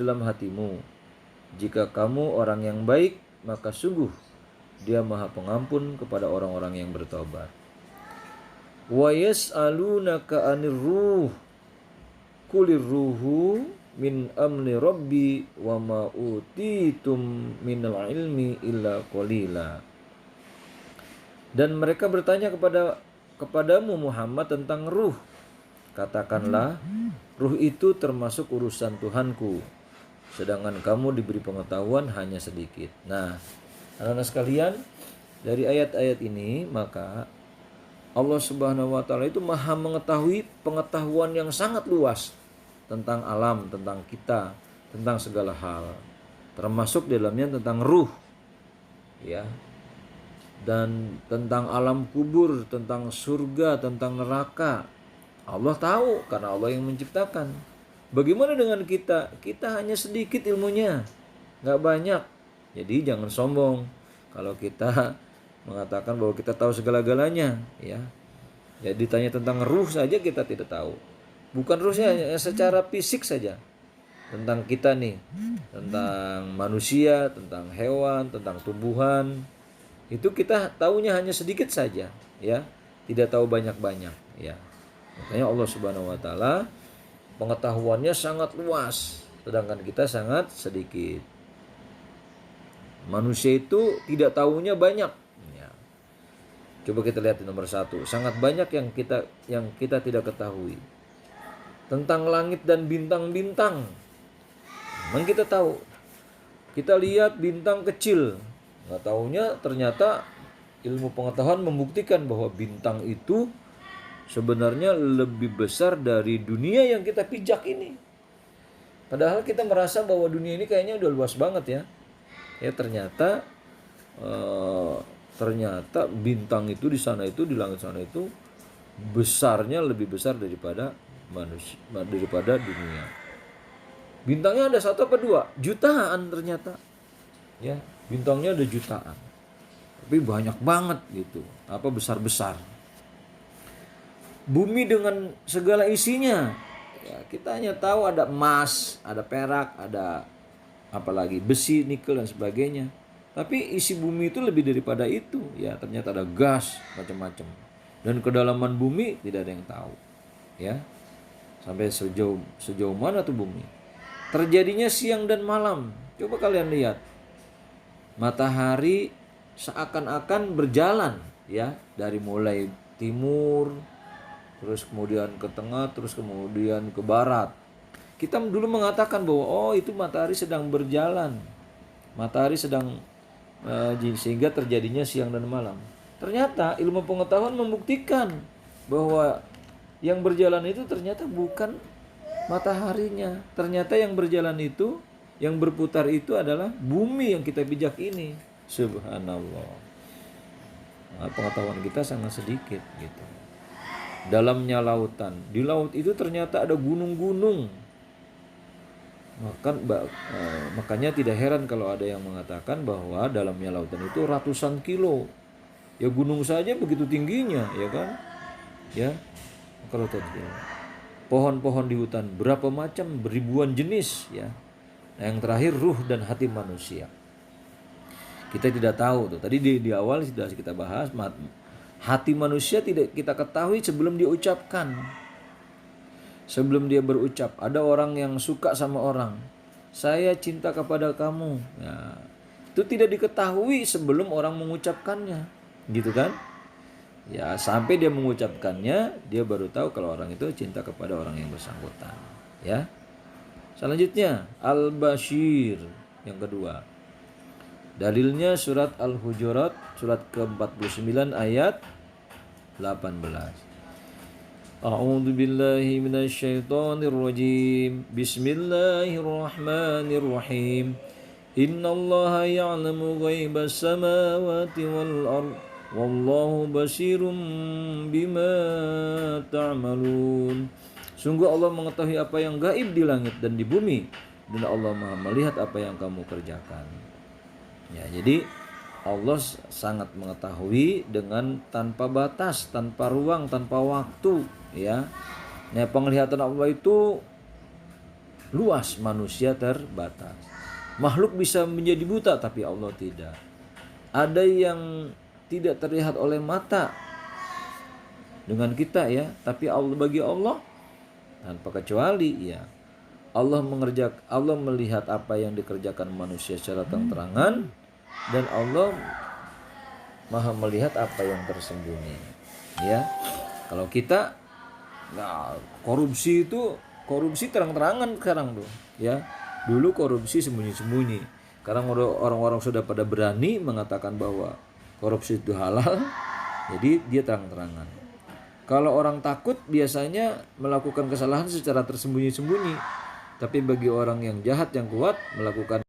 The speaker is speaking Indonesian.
dalam hatimu. Jika kamu orang yang baik, maka sungguh Dia Maha Pengampun kepada orang-orang yang bertobat. Wa yas'alunaka 'anir ruh qulir ruhu min amri rabbi wa ma utitum minal ilmi illa qalila. Dan mereka bertanya kepadamu Muhammad tentang ruh. Katakanlah, ruh itu termasuk urusan Tuhanku, sedangkan kamu diberi pengetahuan hanya sedikit. Nah, anak-anak sekalian, dari ayat-ayat ini maka Allah Subhanahu wa taala itu Maha mengetahui pengetahuan yang sangat luas tentang alam, tentang kita, tentang segala hal. Termasuk dalamnya tentang ruh. Ya. Dan tentang alam kubur, tentang surga, tentang neraka. Allah tahu karena Allah yang menciptakan. Bagaimana dengan kita? Kita hanya sedikit ilmunya, nggak banyak. Jadi jangan sombong kalau kita mengatakan bahwa kita tahu segala-galanya, ya. Jadi ditanya tentang ruh saja kita tidak tahu. Bukan ruhnya, secara fisik saja. Tentang kita nih, tentang manusia, tentang hewan, tentang tumbuhan. Itu kita tahunya hanya sedikit saja, ya. Tidak tahu banyak-banyak, ya. Makanya Allah Subhanahu wa taala pengetahuannya sangat luas, sedangkan kita sangat sedikit. Manusia itu tidak tahunya banyak. Ya. Coba kita lihat di nomor 1. Sangat banyak yang kita tidak ketahui. Tentang langit dan bintang-bintang. Memang kita tahu. Kita lihat bintang kecil. Nggak tahunya ternyata ilmu pengetahuan membuktikan bahwa bintang itu sebenarnya lebih besar dari dunia yang kita pijak ini. Padahal kita merasa bahwa dunia ini kayaknya udah luas banget ya. Ya ternyata bintang itu di sana itu, di langit sana itu besarnya lebih besar daripada manusia, daripada dunia. Bintangnya ada 1 apa 2? Jutaan ternyata. Ya, bintangnya ada jutaan. Tapi banyak banget gitu. Apa besar-besar. Bumi dengan segala isinya, ya, kita hanya tahu ada emas, ada perak, ada apalagi besi, nikel dan sebagainya. Tapi isi bumi itu lebih daripada itu, ya. Ternyata ada gas macam-macam. Dan kedalaman bumi tidak ada yang tahu, ya. Sampai sejauh mana tuh bumi. Terjadinya siang dan malam. Coba kalian lihat. Matahari seakan-akan berjalan, ya, dari mulai timur, terus kemudian ke tengah, terus kemudian ke barat. Kita dulu mengatakan bahwa itu matahari sedang berjalan. Matahari sedang sehingga terjadinya siang dan malam. Ternyata ilmu pengetahuan membuktikan bahwa yang berjalan itu ternyata bukan mataharinya. Ternyata yang berjalan itu, yang berputar itu adalah bumi yang kita pijak ini. Subhanallah. Nah, pengetahuan kita sangat sedikit gitu. Dalamnya lautan. Di laut itu ternyata ada gunung-gunung. Makanya tidak heran kalau ada yang mengatakan bahwa dalamnya lautan itu ratusan kilo. Ya gunung saja begitu tingginya, ya kan? Ya. Kalau tadi pohon-pohon di hutan berapa macam, beribuan jenis, ya. Nah, yang terakhir ruh dan hati manusia. Kita tidak tahu tuh. Tadi di awal sudah kita bahas, hati manusia tidak kita ketahui sebelum dia ucapkan. Sebelum dia berucap, ada orang yang suka sama orang, saya cinta kepada kamu. Ya, itu tidak diketahui sebelum orang mengucapkannya, gitu kan? Ya, sampai dia mengucapkannya, dia baru tahu kalau orang itu cinta kepada orang yang bersangkutan. Ya. Selanjutnya, Al-Bashir yang kedua. Dalilnya surat Al-Hujurat, surat ke-49 ayat 18. A'udzu billahi minasyaitonir rajim. Bismillahirrahmanirrahim. Innallaha ya'lamu ghaibas samawati wal ardh. Wallahu basirum bima ta'malun. Sungguh Allah mengetahui apa yang gaib di langit dan di bumi, dan Allah Maha melihat apa yang kamu kerjakan. Ya, jadi Allah sangat mengetahui dengan tanpa batas, tanpa ruang, tanpa waktu, ya. Nah, penglihatan Allah itu luas, manusia terbatas. Makhluk bisa menjadi buta tapi Allah tidak. Ada yang tidak terlihat oleh mata dengan kita ya, tapi bagi Allah tanpa kecuali ya. Allah melihat apa yang dikerjakan manusia secara terang-terangan, dan Allah Maha melihat apa yang tersembunyi. Ya. Kalau kita korupsi terang-terangan sekarang tuh, ya. Dulu korupsi sembunyi-sembunyi. Sekarang orang-orang sudah pada berani mengatakan bahwa korupsi itu halal, jadi dia terang-terangan. Kalau orang takut biasanya melakukan kesalahan secara tersembunyi-sembunyi. Tapi bagi orang yang jahat yang kuat melakukan